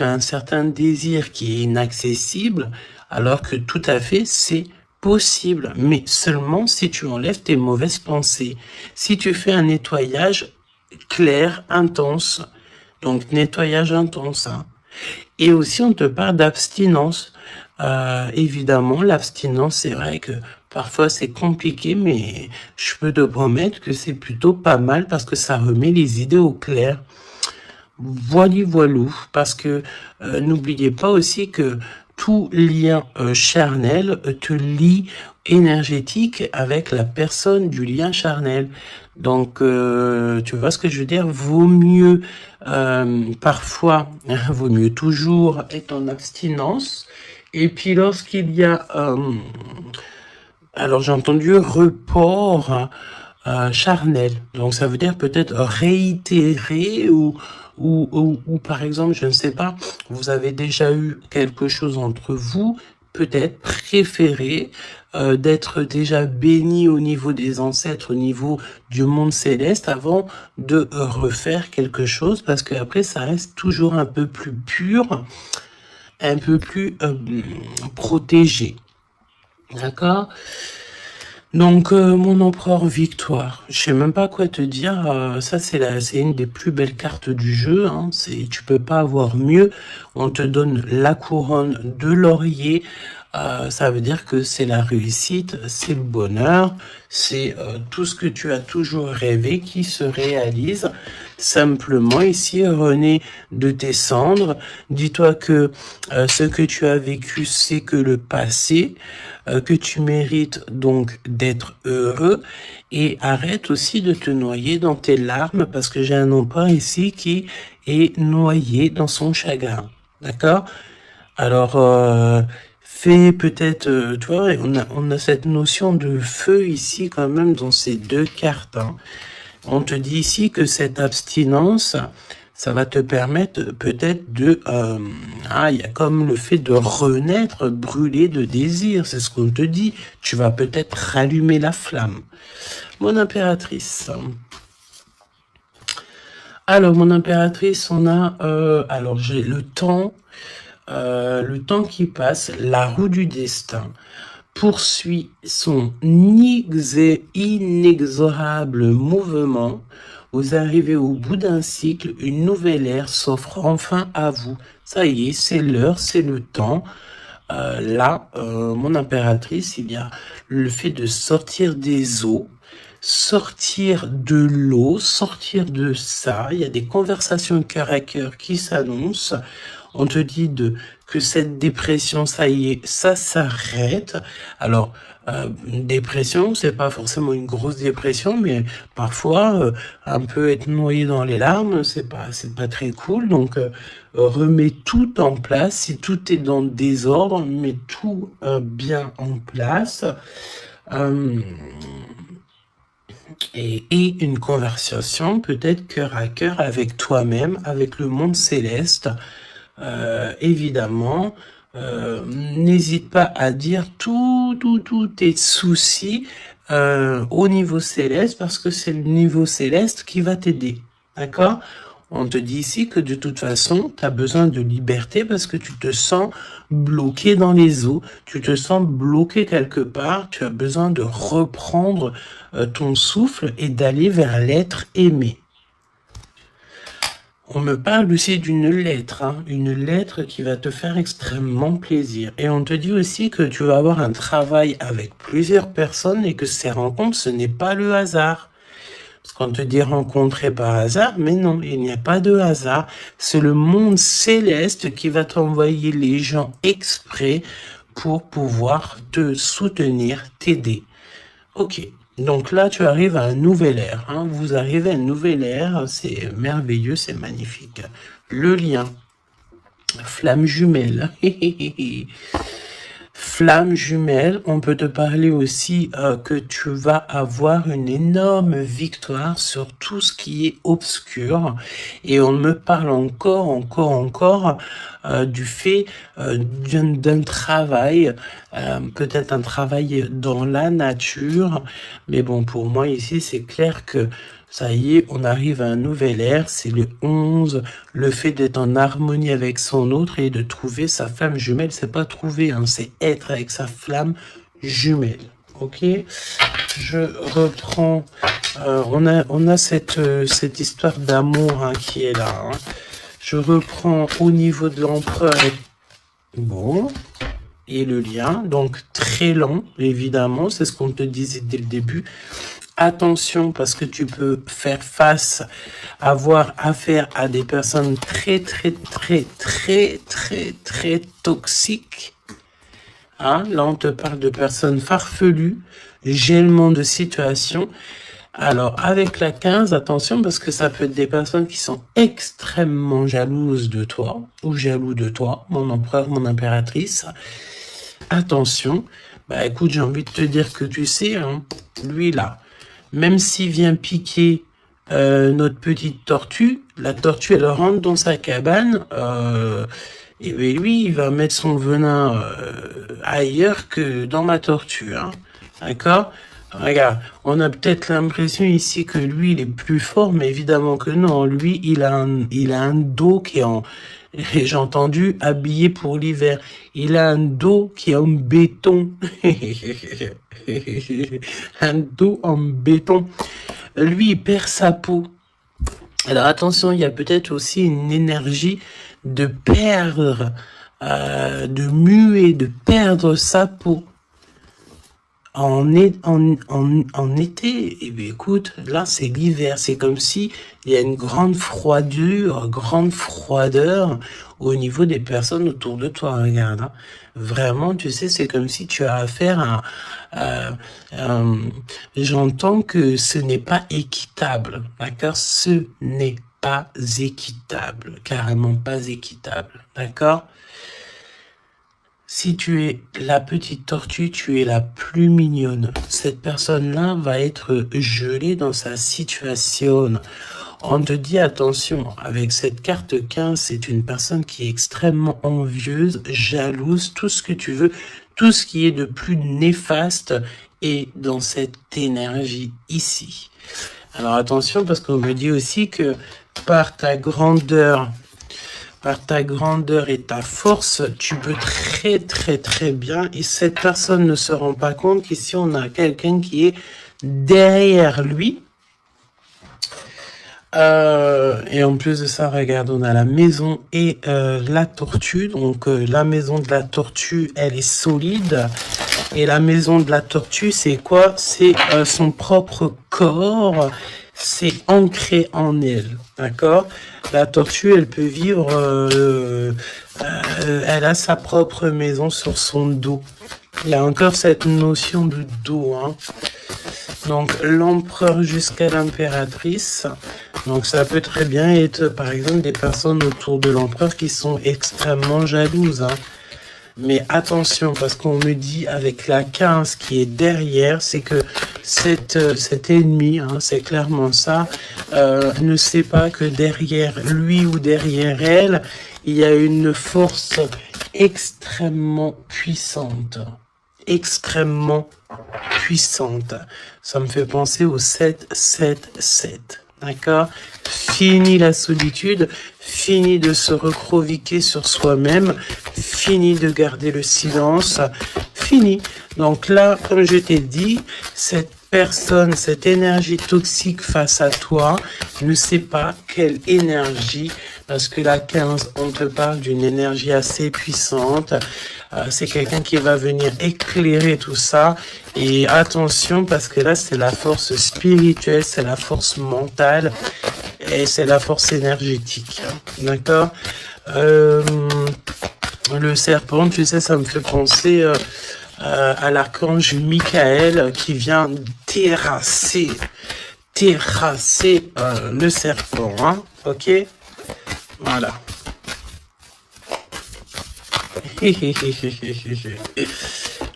un certain désir qui est inaccessible, alors que tout à fait, c'est possible, mais seulement si tu enlèves tes mauvaises pensées. Si tu fais un nettoyage clair, intense, donc nettoyage intense, hein. Et aussi, on te parle d'abstinence. Évidemment, l'abstinence, c'est vrai que parfois c'est compliqué, mais je peux te promettre que c'est plutôt pas mal parce que ça remet les idées au clair. Voilou, parce que n'oubliez pas aussi que tout lien charnel te lie énergétique avec la personne du lien charnel. Donc, tu vois ce que je veux dire? Vaut mieux parfois, vaut mieux toujours être en abstinence. Et puis lorsqu'il y a, alors j'ai entendu report charnel. Donc ça veut dire peut-être réitérer ou par exemple, je ne sais pas, vous avez déjà eu quelque chose entre vous, peut-être préféré d'être déjà béni au niveau des ancêtres, au niveau du monde céleste, avant de refaire quelque chose, parce que après ça reste toujours un peu plus pur, un peu plus protégé. D'accord? Donc, mon empereur victoire, je sais même pas quoi te dire, ça c'est une des plus belles cartes du jeu, hein. Tu peux pas avoir mieux. On te donne la couronne de laurier, ça veut dire que c'est la réussite, c'est le bonheur, c'est tout ce que tu as toujours rêvé qui se réalise. Simplement ici, René, de tes cendres, dis-toi que ce que tu as vécu, c'est que le passé, que tu mérites donc d'être heureux, et arrête aussi de te noyer dans tes larmes, parce que j'ai un empereur ici qui est noyé dans son chagrin, d'accord? Alors, fait peut-être, tu vois, on a cette notion de feu ici quand même dans ces deux cartes, hein. On te dit ici que cette abstinence, ça va te permettre peut-être de... il y a comme le fait de renaître, brûler de désir, c'est ce qu'on te dit. Tu vas peut-être rallumer la flamme. Mon impératrice. Alors, mon impératrice, on a... alors, j'ai le temps qui passe, la roue du destin poursuit son inexorable mouvement. Vous arrivez au bout d'un cycle, une nouvelle ère s'offre enfin à vous. Ça y est, c'est l'heure, c'est le temps. Mon impératrice, il y a le fait de sortir des eaux, sortir de l'eau, sortir de ça. Il y a des conversations cœur à cœur qui s'annoncent. On te dit que cette dépression, ça y est, ça s'arrête. Alors, dépression, c'est pas forcément une grosse dépression, mais parfois, un peu être noyé dans les larmes, c'est pas très cool. Donc, remets tout en place. Si tout est dans le désordre, mets tout bien en place. Et une conversation peut-être cœur à cœur avec toi-même, avec le monde céleste. Évidemment, n'hésite pas à dire tous tes soucis au niveau céleste, parce que c'est le niveau céleste qui va t'aider, d'accord? On te dit ici que de toute façon, tu as besoin de liberté parce que tu te sens bloqué dans les eaux, tu te sens bloqué quelque part, tu as besoin de reprendre ton souffle et d'aller vers l'être aimé. On me parle aussi d'une lettre, hein, une lettre qui va te faire extrêmement plaisir. Et on te dit aussi que tu vas avoir un travail avec plusieurs personnes et que ces rencontres, ce n'est pas le hasard. Parce qu'on te dit rencontrer par hasard, mais non, il n'y a pas de hasard. C'est le monde céleste qui va t'envoyer les gens exprès pour pouvoir te soutenir, t'aider. Ok. Donc là, tu arrives à un nouvel ère. Hein. Vous arrivez à une nouvelle ère. C'est merveilleux, c'est magnifique. Le lien. Flamme jumelle. Flamme jumelle, on peut te parler aussi que tu vas avoir une énorme victoire sur tout ce qui est obscur. Et on me parle encore du fait d'un travail, peut-être un travail dans la nature. Mais bon, pour moi ici, c'est clair que ça y est, on arrive à un nouvel ère, c'est le 11, le fait d'être en harmonie avec son autre et de trouver sa flamme jumelle, c'est pas trouver, hein, c'est être avec sa flamme jumelle, ok? Je reprends, on a cette histoire d'amour hein, qui est là, hein. Je reprends au niveau de l'empereur, bon, et le lien, donc très lent, évidemment, c'est ce qu'on te disait dès le début. Attention parce que tu peux faire face, avoir affaire à des personnes très toxiques. Hein? Là, on te parle de personnes farfelues, gèlement de situation. Alors, avec la 15, attention parce que ça peut être des personnes qui sont extrêmement jalouses de toi ou jaloux de toi, mon empereur, mon impératrice. Attention. Bah écoute, j'ai envie de te dire que tu sais, hein, lui là, même s'il vient piquer notre petite tortue, la tortue elle rentre dans sa cabane, et bien lui il va mettre son venin ailleurs que dans ma tortue, hein. D'accord? Regarde, on a peut-être l'impression ici que lui il est plus fort, mais évidemment que non. Lui il a un dos qui est en... J'ai entendu habillé pour l'hiver. Il a un dos qui est en béton. Un dos en béton. Lui, il perd sa peau. Alors attention, il y a peut-être aussi une énergie de perdre, de muer, de perdre sa peau. En été, eh bien, écoute, là c'est l'hiver, c'est comme si il y a une grande froideur au niveau des personnes autour de toi. Regarde, hein. Vraiment, tu sais, c'est comme si tu as affaire à j'entends que ce n'est pas équitable, d'accord? Ce n'est pas équitable, carrément pas équitable, d'accord? Si tu es la petite tortue, tu es la plus mignonne. Cette personne-là va être gelée dans sa situation. On te dit attention, avec cette carte 15, c'est une personne qui est extrêmement envieuse, jalouse, tout ce que tu veux, tout ce qui est de plus néfaste est dans cette énergie ici. Alors attention, parce qu'on me dit aussi que par ta grandeur et ta force, tu peux très bien, et cette personne ne se rend pas compte qu'ici on a quelqu'un qui est derrière lui. Et en plus de ça, regarde, on a la maison et la tortue. Donc la maison de la tortue, elle est solide. Et la maison de la tortue, c'est quoi? C'est son propre corps. C'est ancré en elle. D'accord? La tortue, elle peut vivre... elle a sa propre maison sur son dos. Il y a encore cette notion de dos, hein. Donc, l'empereur jusqu'à l'impératrice. Donc, ça peut très bien être, par exemple, des personnes autour de l'empereur qui sont extrêmement jalouses, hein. Mais attention, parce qu'on me dit avec la 15 qui est derrière, c'est que cet ennemi, hein, c'est clairement ça, ne sait pas que derrière lui ou derrière elle, il y a une force extrêmement puissante. Extrêmement puissante. Ça me fait penser au 7-7-7. D'accord? Fini la solitude, fini de se recroviquer sur soi-même, fini de garder le silence, fini. Donc là, comme je t'ai dit, cette personne, cette énergie toxique face à toi, ne sait pas quelle énergie, parce que la 15, on te parle d'une énergie assez puissante. C'est quelqu'un qui va venir éclairer tout ça. Et attention, parce que là, c'est la force spirituelle, c'est la force mentale et c'est la force énergétique. D'accord? Le serpent, tu sais, ça me fait penser à l'archange Michael qui vient terrasser le serpent. Hein? Ok? Voilà.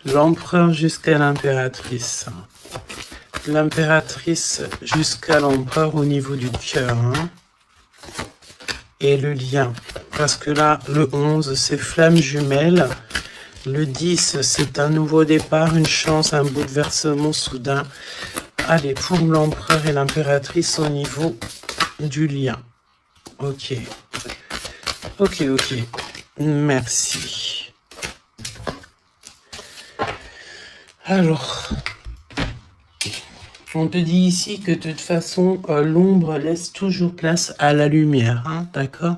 L'empereur jusqu'à l'impératrice. L'impératrice jusqu'à l'empereur au niveau du cœur. Hein. Et le lien. Parce que là, le 11, c'est flamme jumelle. Le 10, c'est un nouveau départ, une chance, un bouleversement soudain. Allez, pour l'empereur et l'impératrice au niveau du lien. Ok. Ok. Merci. Alors, on te dit ici que de toute façon, l'ombre laisse toujours place à la lumière, hein, d'accord?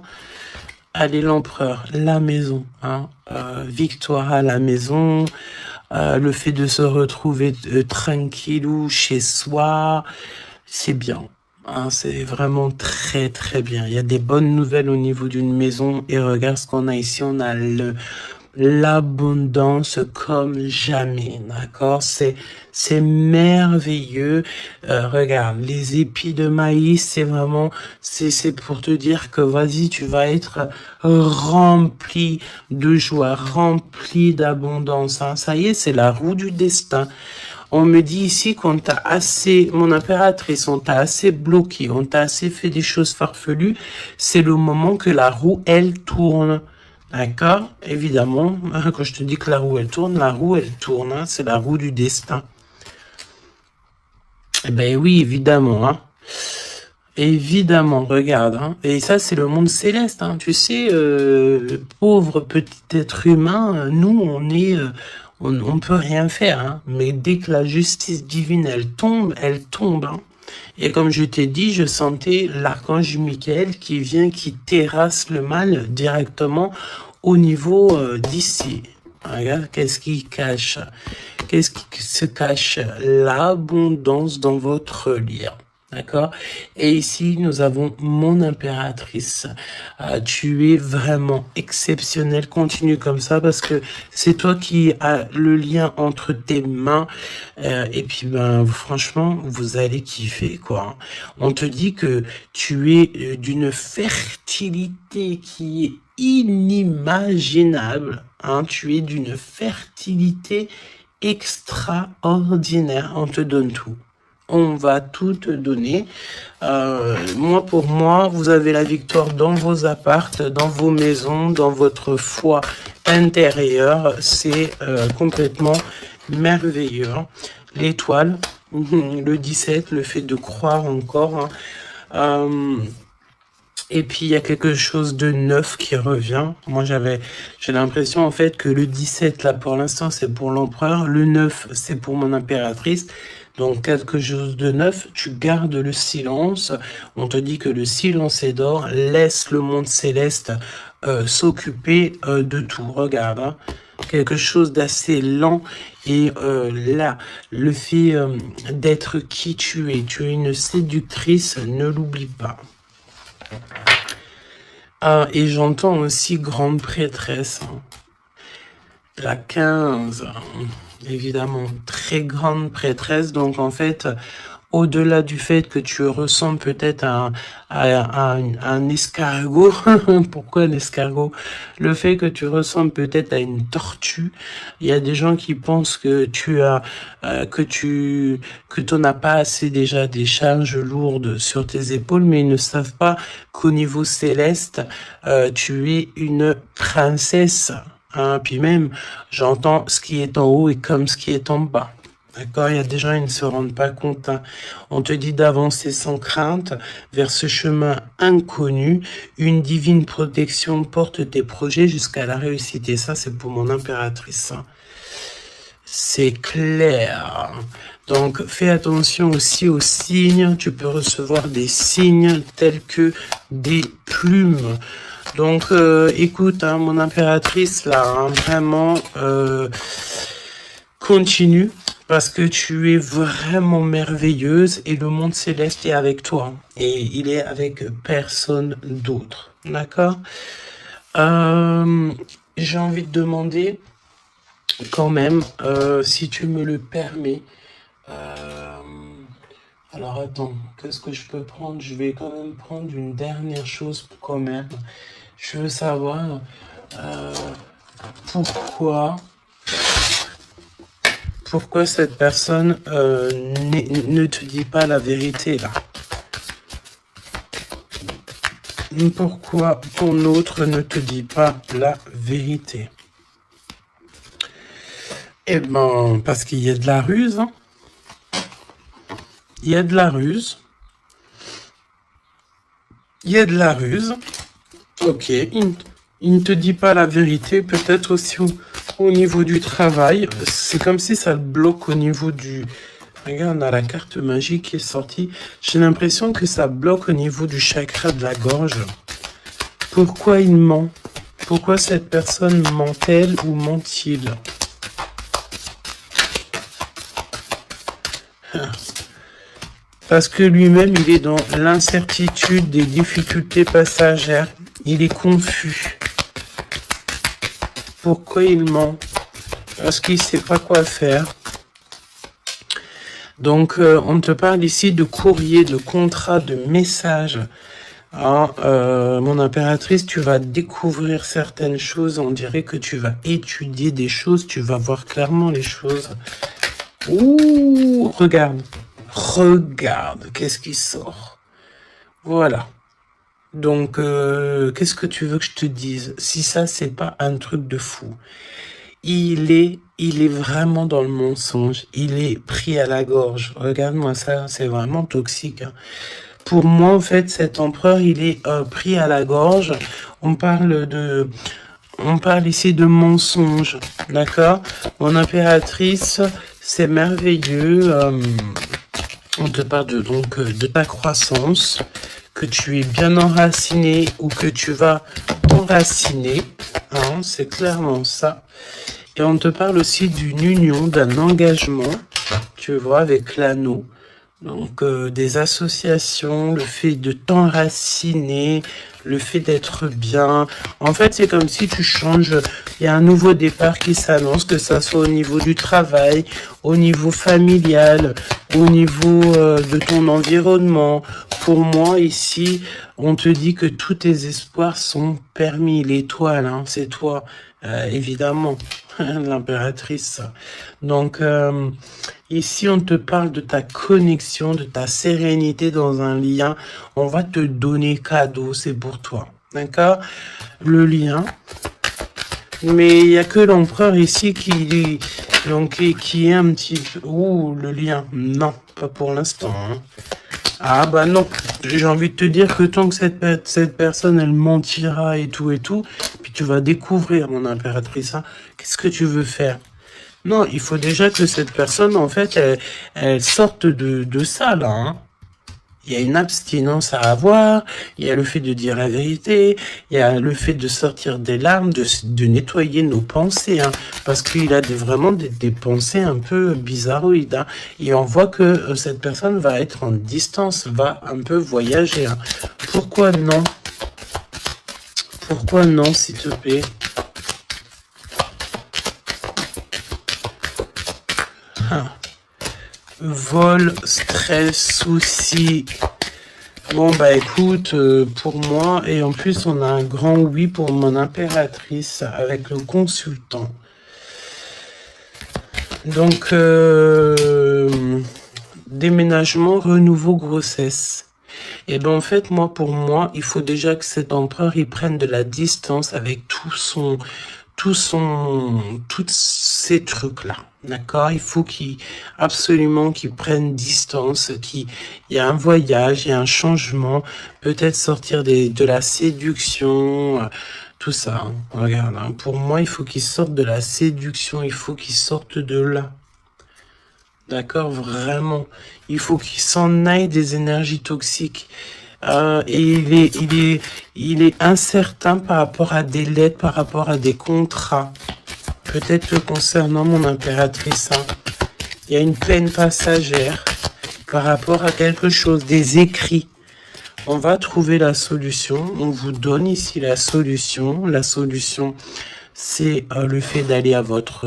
Allez, l'empereur, la maison, hein, victoire à la maison, le fait de se retrouver tranquillou chez soi, c'est bien. Hein, c'est vraiment très bien. Il y a des bonnes nouvelles au niveau d'une maison et regarde ce qu'on a ici. On a l'abondance comme jamais, d'accord? C'est merveilleux. Regarde, les épis de maïs, c'est vraiment, c'est pour te dire que vas-y, tu vas être rempli de joie, rempli d'abondance. Hein. Ça y est, c'est la roue du destin. On me dit ici qu'on t'a assez, mon impératrice, on t'a assez bloqué, on t'a assez fait des choses farfelues. C'est le moment que la roue, elle tourne. D'accord? Évidemment, quand je te dis que la roue, elle tourne, hein, c'est la roue du destin. Eh ben oui, évidemment, hein. Évidemment, regarde, hein. Et ça, c'est le monde céleste, hein. Tu sais, pauvre petit être humain, nous, on peut rien faire, hein. Mais dès que la justice divine, elle tombe, hein. Et comme je t'ai dit, je sentais l'archange Michael qui vient, qui terrasse le mal directement au niveau d'ici. Regarde, qu'est-ce qui cache? Qu'est-ce qui se cache? L'abondance dans votre lien. D'accord? Et ici, nous avons mon impératrice. Tu es vraiment exceptionnel. Continue comme ça parce que c'est toi qui as le lien entre tes mains. Et puis, ben, franchement, vous allez kiffer, quoi. On te dit que tu es d'une fertilité qui est inimaginable. Hein, tu es d'une fertilité extraordinaire. On te donne tout. On va tout te donner. Pour moi, vous avez la victoire dans vos appartes, dans vos maisons, dans votre foi intérieure. C'est complètement merveilleux. L'étoile, le 17, le fait de croire encore. Hein. Et puis, il y a quelque chose de neuf qui revient. Moi, j'ai l'impression, en fait, que le 17, là, pour l'instant, c'est pour l'empereur. Le 9, c'est pour mon impératrice. Donc, quelque chose de neuf. Tu gardes le silence. On te dit que le silence est d'or. Laisse le monde céleste s'occuper de tout. Regarde, hein. Quelque chose d'assez lent. Et là, le fait d'être qui tu es une séductrice, ne l'oublie pas. Et j'entends aussi grande prêtresse. La 15, évidemment, très grande prêtresse. Donc, en fait, au-delà du fait que tu ressembles peut-être à un escargot, pourquoi un escargot? Le fait que tu ressembles peut-être à une tortue. Il y a des gens qui pensent que que t'en as pas assez déjà des charges lourdes sur tes épaules, mais ils ne savent pas qu'au niveau céleste, tu es une princesse. Hein, puis même, j'entends ce qui est en haut et comme ce qui est en bas. D'accord, il y a des gens, ils ne se rendent pas compte. Hein. On te dit d'avancer sans crainte vers ce chemin inconnu. Une divine protection porte tes projets jusqu'à la réussite. Et ça, c'est pour mon impératrice. Hein. C'est clair. Donc, fais attention aussi aux signes. Tu peux recevoir des signes tels que des plumes. Donc, écoute, hein, mon impératrice, là, hein, vraiment, continue. Parce que tu es vraiment merveilleuse et le monde céleste est avec toi. Et il est avec personne d'autre. D'accord? J'ai envie de demander, quand même, si tu me le permets. Alors attends, qu'est-ce que je peux prendre? Je vais quand même prendre une dernière chose quand même. Je veux savoir pourquoi cette personne ne te dit pas la vérité là? Pourquoi ton autre ne te dit pas la vérité? Eh ben, parce qu'il y a de la ruse. Hein. Il y a de la ruse. Il y a de la ruse. Ok, il ne te dit pas la vérité, peut-être aussi au niveau du travail. C'est comme si ça le bloque au niveau du... Regarde, on a la carte magique qui est sortie. J'ai l'impression que ça bloque au niveau du chakra de la gorge. Pourquoi il ment? Pourquoi cette personne ment-elle ou ment-il? Parce que lui-même, il est dans l'incertitude des difficultés passagères. Il est confus. Pourquoi il ment? Parce qu'il ne sait pas quoi faire. Donc, on te parle ici de courrier, de contrat, de message. Ah, mon impératrice, tu vas découvrir certaines choses. On dirait que tu vas étudier des choses. Tu vas voir clairement les choses. Ouh, regarde. Regarde, qu'est-ce qui sort? Voilà. Donc, qu'est-ce que tu veux que je te dise? Si ça, c'est pas un truc de fou. Il est vraiment dans le mensonge. Il est pris à la gorge. Regarde-moi ça, c'est vraiment toxique. Hein. Pour moi, en fait, cet empereur, il est pris à la gorge. On parle ici de mensonge, d'accord? Mon impératrice, c'est merveilleux. On te parle de ta croissance, que tu es bien enraciné ou que tu vas enraciner. Hein, c'est clairement ça. Et on te parle aussi d'une union, d'un engagement, tu vois, avec l'anneau. Donc, des associations, le fait de t'enraciner, le fait d'être bien. En fait, c'est comme si tu changes, il y a un nouveau départ qui s'annonce, que ça soit au niveau du travail, au niveau familial, au niveau de ton environnement. Pour moi, ici, on te dit que tous tes espoirs sont permis. L'étoile, hein, c'est toi, évidemment, l'impératrice. Donc, ici, on te parle de ta connexion, de ta sérénité dans un lien. On va te donner cadeau, c'est pour toi. D'accord? Le lien. Mais il n'y a que l'empereur ici qui est un petit peu... Ouh, le lien. Non, pas pour l'instant. Hein. Ah bah non, j'ai envie de te dire que tant que cette personne, elle mentira et tout, puis tu vas découvrir, mon impératrice, hein, qu'est-ce que tu veux faire? Non, il faut déjà que cette personne, en fait, elle sorte de ça, là. Hein. Il y a une abstinence à avoir, il y a le fait de dire la vérité, il y a le fait de sortir des larmes, de nettoyer nos pensées, hein, parce qu'il a vraiment des pensées un peu bizarroïdes. Hein, et on voit que cette personne va être en distance, va un peu voyager. Hein. Pourquoi non? Pourquoi non, s'il te plaît? Ah. Vol, stress, soucis. Bon bah écoute, pour moi, et en plus on a un grand oui pour mon impératrice avec le consultant. Donc, déménagement, renouveau, grossesse. Et ben en fait, pour moi, il faut déjà que cet empereur, il prenne de la distance avec tous ces trucs-là. D'accord? Il faut absolument qu'il prenne distance, il y a un voyage, il y a un changement, peut-être sortir de la séduction, tout ça. Hein. Regarde, hein. Pour moi, il faut qu'il sorte de la séduction, il faut qu'il sorte de là. D'accord? Vraiment. Il faut qu'il s'en aille des énergies toxiques. Et il est incertain par rapport à des lettres, par rapport à des contrats. Peut-être concernant mon impératrice. Hein. Il y a une peine passagère par rapport à quelque chose, des écrits. On va trouver la solution. On vous donne ici la solution. La solution, c'est le fait d'aller à votre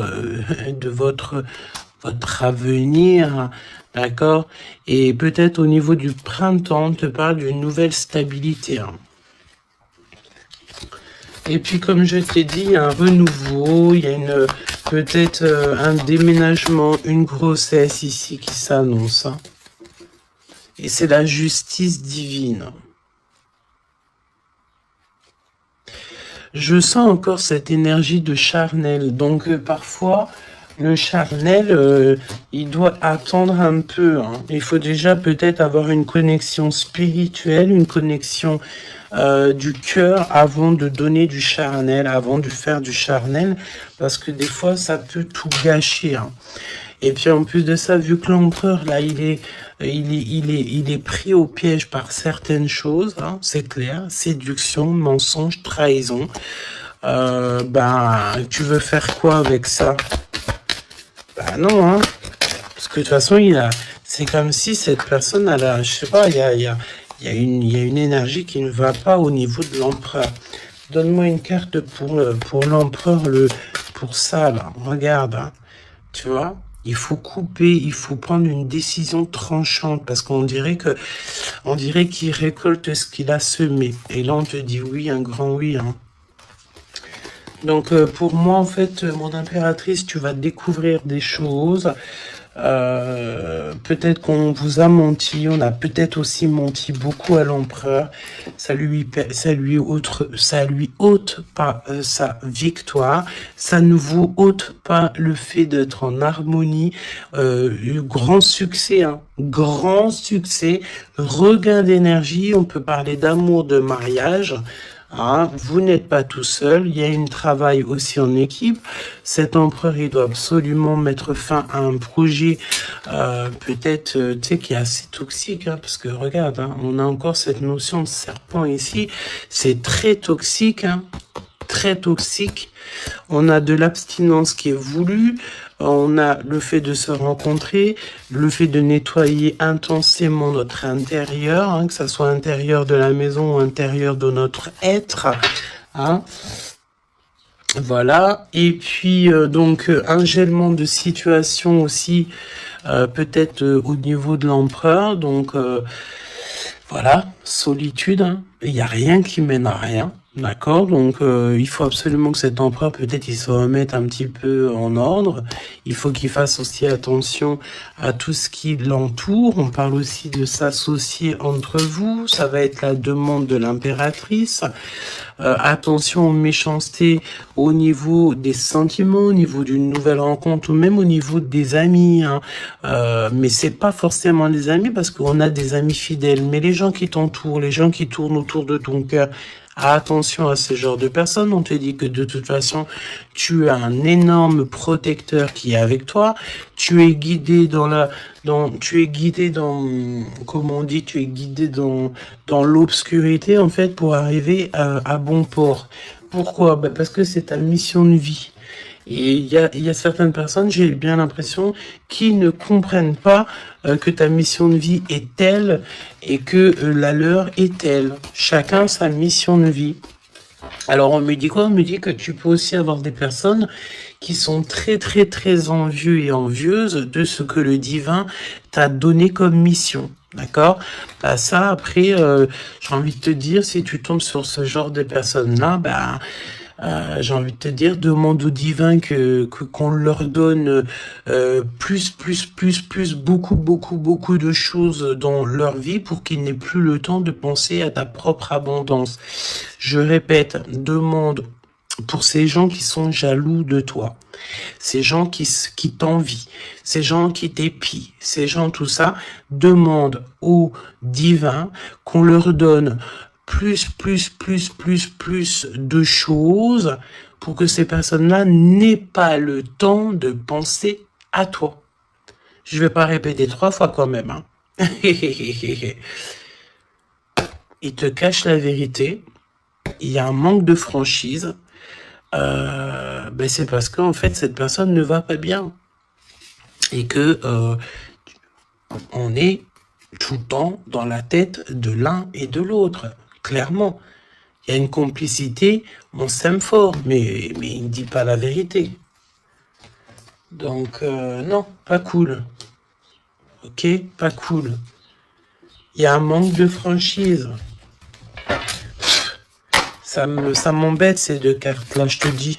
avenir, d'accord? Et peut-être au niveau du printemps, on te parle d'une nouvelle stabilité. Hein. Et puis, comme je t'ai dit, il y a un renouveau, il y a peut-être un déménagement, une grossesse ici qui s'annonce. Hein. Et c'est la justice divine. Je sens encore cette énergie de charnel. Donc, parfois, le charnel, il doit attendre un peu. Hein. Il faut déjà peut-être avoir une connexion spirituelle, une connexion du cœur avant de donner du charnel, avant de faire du charnel, parce que des fois, ça peut tout gâcher. Hein. Et puis en plus de ça, vu que l'empereur, là, il est pris au piège par certaines choses, hein, c'est clair, séduction, mensonge, trahison. Tu veux faire quoi avec ça? Bah non, hein. Parce que de toute façon, c'est comme si cette personne, je sais pas, il y a une énergie qui ne va pas au niveau de l'empereur. Donne-moi une carte pour l'empereur, pour ça, là. Regarde, hein. Tu vois? Il faut couper, il faut prendre une décision tranchante parce qu'on dirait qu'il récolte ce qu'il a semé. Et là, on te dit oui, un grand oui, hein. Donc, pour moi, en fait, mon impératrice, tu vas découvrir des choses. Peut-être qu'on vous a menti, on a peut-être aussi menti beaucoup à l'empereur. Ça lui ôte pas sa victoire. Ça ne vous ôte pas le fait d'être en harmonie. Grand succès, hein. Grand succès. Regain d'énergie. On peut parler d'amour, de mariage. Ah, vous n'êtes pas tout seul, il y a un travail aussi en équipe. Cet empereur, il doit absolument mettre fin à un projet, peut-être, tu sais, qui est assez toxique, hein, parce que regarde, hein, on a encore cette notion de serpent ici, c'est très toxique, hein. très toxique. On a de l'abstinence qui est voulue. On a le fait de se rencontrer, le fait de nettoyer intensément notre intérieur, hein, que ça soit intérieur de la maison ou intérieur de notre être. Hein. Voilà. Et puis, donc, un gèlement de situation aussi, peut-être au niveau de l'empereur. Donc, voilà, solitude. Hein. Il n'y a rien qui mène à rien. D'accord, donc il faut absolument que cet empereur, peut-être, il se remette un petit peu en ordre. Il faut qu'il fasse aussi attention à tout ce qui l'entoure. On parle aussi de s'associer entre vous. Ça va être la demande de l'impératrice. Attention aux méchancetés au niveau des sentiments, au niveau d'une nouvelle rencontre ou même au niveau des amis. Hein. Mais c'est pas forcément des amis parce qu'on a des amis fidèles. Mais les gens qui t'entourent, les gens qui tournent autour de ton cœur, attention à ce genre de personnes. On te dit que de toute façon, tu as un énorme protecteur qui est avec toi. Tu es guidé comment on dit, tu es guidé dans l'obscurité, en fait, pour arriver à bon port. Pourquoi? Ben parce que c'est ta mission de vie. Et il y a certaines personnes, j'ai bien l'impression, qui ne comprennent pas que ta mission de vie est telle et que la leur est telle. Chacun sa mission de vie. Alors on me dit quoi? On me dit que tu peux aussi avoir des personnes qui sont très très très envieux et envieuses de ce que le divin t'a donné comme mission. D'accord? Bah ça, après, j'ai envie de te dire, si tu tombes sur ce genre de personnes-là, bah... j'ai envie de te dire, demande au divin qu'on leur donne beaucoup de choses dans leur vie pour qu'ils n'aient plus le temps de penser à ta propre abondance. Je répète, demande pour ces gens qui sont jaloux de toi, ces gens qui t'envient, ces gens qui t'épient, ces gens tout ça, demande au divin qu'on leur donne plus de choses pour que ces personnes-là n'aient pas le temps de penser à toi. Je vais pas répéter 3 fois quand même. Hein. Il te cache la vérité. Il y a un manque de franchise. Ben c'est parce qu'en fait, cette personne ne va pas bien. Et que on est tout le temps dans la tête de l'un et de l'autre. Clairement, il y a une complicité, on s'aime fort, mais il ne dit pas la vérité. Donc, non, pas cool. Ok, pas cool. Il y a un manque de franchise. Ça m'embête ces 2 cartes-là, je te dis.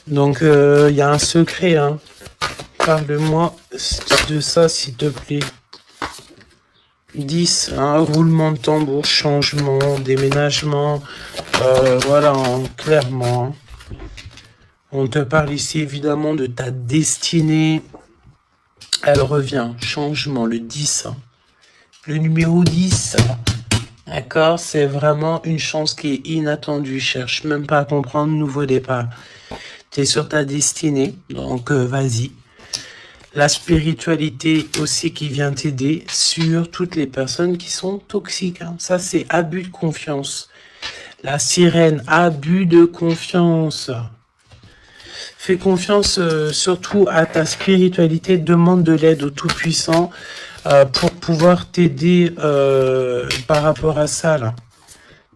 Donc, il y a un secret, hein. Parle-moi de ça, s'il te plaît. 10, hein, roulement de tambour, changement, déménagement, voilà, hein, clairement. Hein. On te parle ici évidemment de ta destinée. Elle revient, changement, le 10. Hein. Le numéro 10, d'accord, c'est vraiment une chance qui est inattendue. Cherche même pas à comprendre, nouveau départ. Tu es sur ta destinée, donc vas-y. La spiritualité aussi qui vient t'aider sur toutes les personnes qui sont toxiques. Hein. Ça, c'est abus de confiance. La sirène, abus de confiance. Fais confiance surtout à ta spiritualité. Demande de l'aide au Tout-Puissant pour pouvoir t'aider par rapport à ça. Là.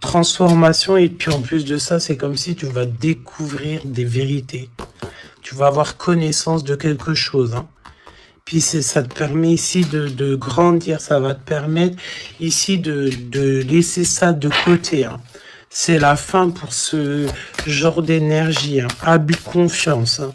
Transformation. Et puis en plus de ça, c'est comme si tu vas découvrir des vérités. Tu vas avoir connaissance de quelque chose. Hein. Puis ça te permet ici de grandir, ça va te permettre ici de laisser ça de côté. Hein. C'est la fin pour ce genre d'énergie, hein. Abus de confiance. Hein.